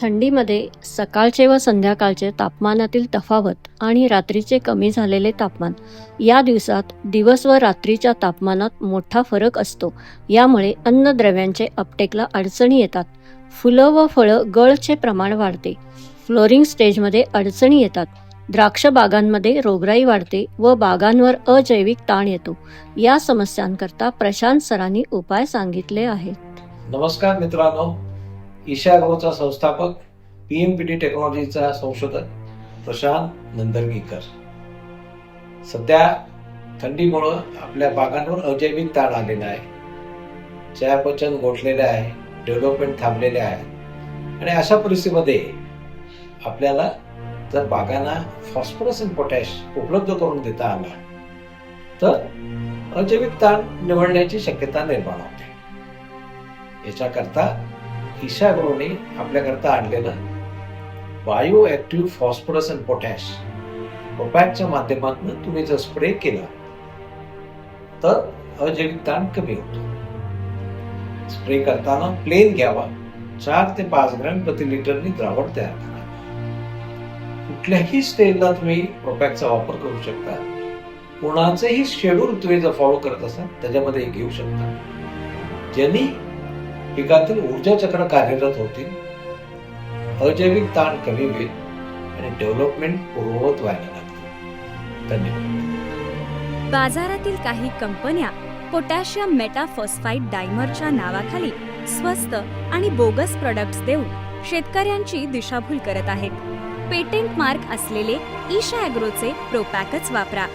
थंडीमध्ये सकाळचे व संध्याकाळचे तापमानातील तफावत आणि रात्रीचे कमी झालेले तापमान या दिवसात दिवस व रात्रीच्या तापमानात मोठा फरक असतो. यामुळे अन्नद्रव्यांचे अपटेकला अडचणी येतात. फुलं व फळं गळचे प्रमाण वाढते. फ्लोरिंग स्टेजमध्ये अडचणी येतात. द्राक्ष बागांमध्ये रोगराई वाढते व बागांवर अजैविक ताण येतो. या समस्यांकरता प्रशांत सरांनी उपाय सांगितले आहेत. नमस्कार मित्रांनो, ईशा ॲग्रोचा संस्थापक, PMPT टेक्नॉलॉजीचा संशोधक प्रशांत नंदरगीकर. सध्या थंडीमुळं आपल्या बागांवर अजैविक ताण आलेला आहे. चयापचन गोठलेले आहे, डेव्हलपमेंट थांबलेले आहे आणि अशा परिस्थितीमध्ये आपल्याला जर बागांना फॉस्फरस आणि पोटॅश उपलब्ध करून देता आला तर अजैविक ताण निवडण्याची शक्यता निर्माण होते. याच्याकरता ईशा ॲग्रोने आपल्याकरता आणलेलं बायो ॲक्टिव्ह फॉस्फरस आणि पोटॅश प्रोपॅकच्या माध्यमातून तुम्ही जर स्प्रे केला तर अजैविक ताण कमी होतो. स्प्रे करताना प्लेन घ्यावा. 4 ते 5 ग्रॅम प्रति लिटरनी द्रावण तयार करा. कुठल्याही स्टेजला तुम्ही प्रोपॅकचा वापर करू शकता. कोणाचेही शेड्यूल तुम्ही जर फॉलो करत असाल त्याच्यामध्ये घेऊ शकता, ज्यांनी पिकातील ऊर्जा चक्र कार्यरत होतील, अजैविक ताण कमी होईल आणि डेव्हलपमेंट पूर्ववत व्हायला लागतील. धन्यवाद. बाजारातील काही कंपन्या पोटॅशियम मेटाफॉस्फाईड डायमरच्या नावाखाली स्वस्त आणि बोगस प्रोडक्ट्स देऊन शेतकऱ्यांची दिशाभूल करत आहेत. पेटेंट मार्क असलेले ईशा ॲग्रोचे प्रोपॅकच वापरा.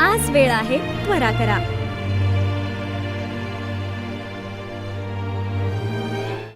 आज वेळ आहे, त्वरा करा.